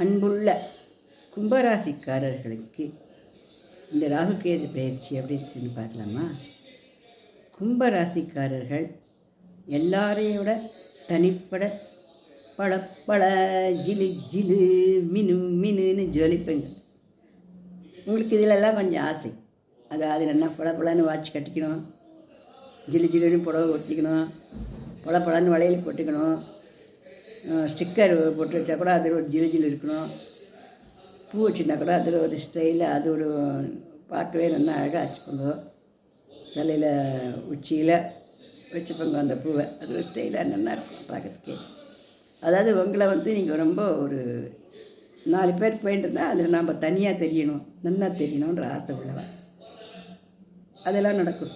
அன்புள்ள கும்பராசிக்காரர்களுக்கு இந்த ராகுகேது பயிற்சி எப்படி இருக்குன்னு பார்க்கலாமா? கும்பராசிக்காரர்கள் எல்லாரையோட தனிப்பட பளபள ஜிலு ஜிலு மினு மினுன்னு ஜொலிப்பேங்க. உங்களுக்கு இதிலெல்லாம் கொஞ்சம் ஆசை. அதாவது என்ன பளபளன்னு வாட்ச் கட்டிக்கணும், ஜிலு ஜிலுன்னு புடவை ஒட்டிக்கணும், பளபளன்னு வளையல் போட்டுக்கணும், ஸ்டிக்கர் போட்டு வச்சா கூட அதில் ஒரு ஜிலு ஜிலு இருக்கணும், பூ வச்சுனா கூட அதில் ஒரு ஸ்டைலில் அது ஒரு பார்க்கவே நல்லா அழகாக வச்சுக்கோங்க. தலையில் உச்சியில் வச்சுப்போங்க அந்த பூவை, அது ஒரு ஸ்டைலாக நல்லா இருக்கும் பார்க்கறதுக்கே. அதாவது உங்களை நீங்கள் ரொம்ப ஒரு 4 பேர் போயிட்டு இருந்தால் அதில் நாம் தனியாக தெரியணும், நல்லா தெரியணுன்ற ஆசை உள்ளவன். அதெல்லாம் நடக்கும்.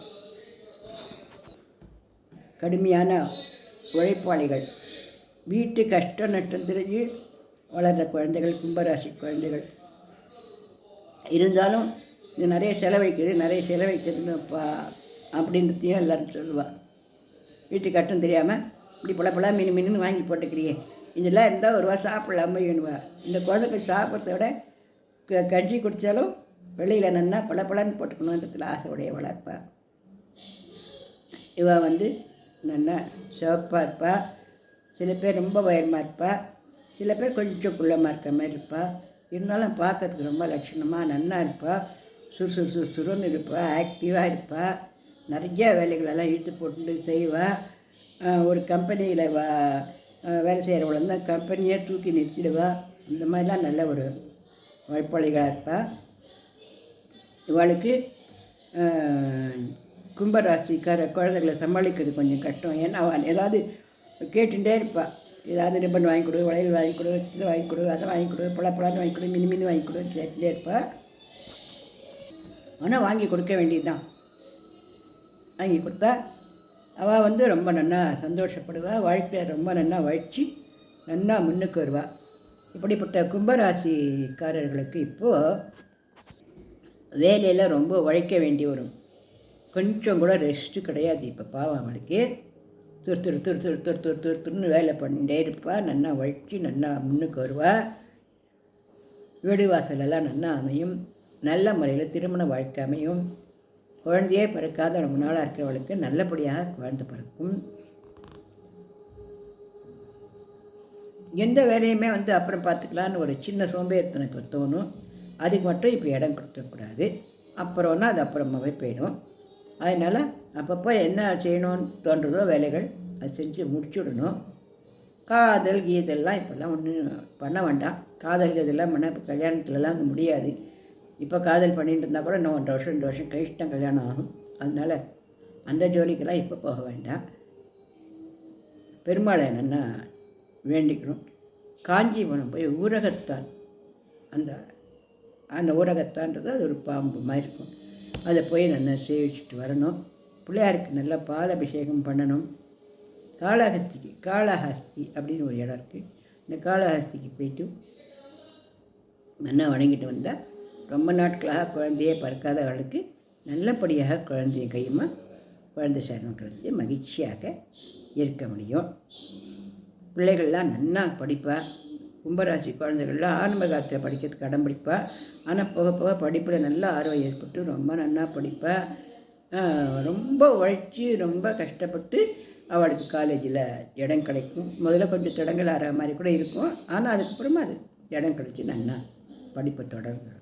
கடுமையான உழைப்பாளிகள், வீட்டு கஷ்ட நஷ்டம் தெரிஞ்சு வளர்கிற குழந்தைகள், கும்பராசி குழந்தைகள் இருந்தாலும் இது நிறைய செலவழிக்கிறதுன்னு அப்படின்றதையும் எல்லோரும் சொல்லுவாள். வீட்டு கஷ்டம் தெரியாமல் இப்படி பல மின்னு வாங்கி போட்டுக்கிறியே, இதெல்லாம் இருந்தால் ஒரு ரூபா சாப்பிடலாம வேணுவா. இந்த குழந்தைக்கு சாப்பிட்றத விட கஞ்சி குடித்தாலும் வெளியில் நன்னா பலன்னு போட்டுக்கணுன்றதுல ஆசையுடைய வளர்ப்பா. இவள் நல்லா சிவப்பாக இருப்பா. சில பேர் ரொம்ப உயரமாக இருப்பா, சில பேர் கொஞ்சம் குள்ளமாக இருக்க மாதிரி இருப்பா. இருந்தாலும் பார்க்கறதுக்கு ரொம்ப லட்சணமாக நல்லா இருப்பா. சுறுசுறுன்னு இருப்பா, ஆக்டிவாக இருப்பா. நிறைய வேலைகளெல்லாம் இழுத்து போட்டு செய்வாள். ஒரு கம்பெனியில் வேலை செய்கிறவள கம்பெனியே தூக்கி நிறுத்திடுவா. இந்த மாதிரிலாம் நல்ல ஒரு உழைப்பாளிகளாக இருப்பாள். இவளுக்கு கும்பராசிக்கார குழந்தைகளை சமாளிக்கிறது கொஞ்சம் கஷ்டம். ஏன்னா அவன் ஏதாவது கேட்டுகிட்டே இருப்பாள். ஏதாவது ரிப்பன் வாங்கி கொடு, வளையல் வாங்கி கொடு, இது வாங்கி கொடு, அதை வாங்கி கொடு, பழப்பழான்னு வாங்கி கொடு, மினு வாங்கி கொடுன்னு கேட்டுகிட்டே இருப்பாள். ஆனால் வாங்கி கொடுக்க வேண்டியது தான். வாங்கி கொடுத்தா அவள் ரொம்ப நல்லா சந்தோஷப்படுவாள். வாழ்க்கையை ரொம்ப நல்லா வழித்து நல்லா முன்னுக்கு வருவாள். இப்படிப்பட்ட கும்பராசிக்காரர்களுக்கு இப்போது வேலையில் ரொம்ப உழைக்க வேண்டி வரும். கொஞ்சம் கூட ரெஸ்ட்டு கிடையாது. இப்போ பாவம் அவளுக்கு துருன்னு வேலை பண்ணிகிட்டே இருப்பாள். நல்லா உழைச்சி நல்லா முன்னுக்கு வருவாள். வீடு வாசலெல்லாம் நல்லா அமையும். நல்ல முறையில் திருமண வாழ்க்கை அமையும். குழந்தையே பிறக்காத ரொம்ப நாளாக இருக்கிறவளுக்கு நல்லபடியாக குழந்தை பிறக்கும். எந்த வேலையுமே அப்புறம் பார்த்துக்கலான்னு ஒரு சின்ன சோம்பேறித்தனம் இப்போ தோணும். அதுக்கு மட்டும் இப்போ இடம் கொடுத்துடக்கூடாது. அப்புறம்னா அது அப்புறமாவே போயிடும். அதனால் அப்பப்போ என்ன செய்யணும்னு தோன்றதோ வேலைகள் அது செஞ்சு முடிச்சுடணும். காதல் கீதெல்லாம் இப்போல்லாம் ஒன்றும் பண்ண வேண்டாம். காதல் இதெல்லாம் பண்ணால் இப்போ கல்யாணத்துலலாம் அது முடியாது. இப்போ காதல் பண்ணிட்டு இருந்தால் கூட இன்னும் 1 வருஷம் 2 வருஷம் கழிச்சு தான் கல்யாணம் ஆகும். அதனால் அந்த ஜோலிக்கெல்லாம் இப்போ போக வேண்டாம். பெருமாளை என்னென்னா வேண்டிக்கணும். காஞ்சிபுரம் போய் ஊரகத்தான், அந்த ஊரகத்தான்றது அது ஒரு பாம்பு மாதிரி இருக்கும். அதை போய் நல்லா சேவிச்சுட்டு வரணும். பிள்ளையாருக்கு நல்லா பால் அபிஷேகம் பண்ணணும். காளஹஸ்தி அப்படின்னு ஒரு இடம் இருக்குது. இந்த காளஹஸ்திக்கு போயிட்டு நல்லா வணங்கிட்டு வந்தால் ரொம்ப நாட்களாக குழந்தையே பிறக்காதவர்களுக்கு நல்லபடியாக குழந்தைய கையுமா குழந்தை சேரம் கிடைச்சி மகிழ்ச்சியாக இருக்க முடியும். பிள்ளைகள்லாம் நல்லா படிப்பா. கும்பராசி குழந்தைகள்லாம் ஆரம்ப காலத்தில் படிக்கிறதுக்கு இடம் படிப்பா. ஆனால் போக போக படிப்பில் நல்ல ஆர்வம் ஏற்பட்டு ரொம்ப நல்லா படிப்பா. ரொம்ப உழைச்சி ரொம்ப கஷ்டப்பட்டு அவளுக்கு காலேஜில் இடம் கிடைக்கும். முதல்ல கொஞ்சம் தடங்கல் ஆகிற மாதிரி கூட இருக்கும். ஆனால் அதுக்கப்புறமா அது இடம் கிடைச்சி நல்லா படிப்பை தொடர்ந்து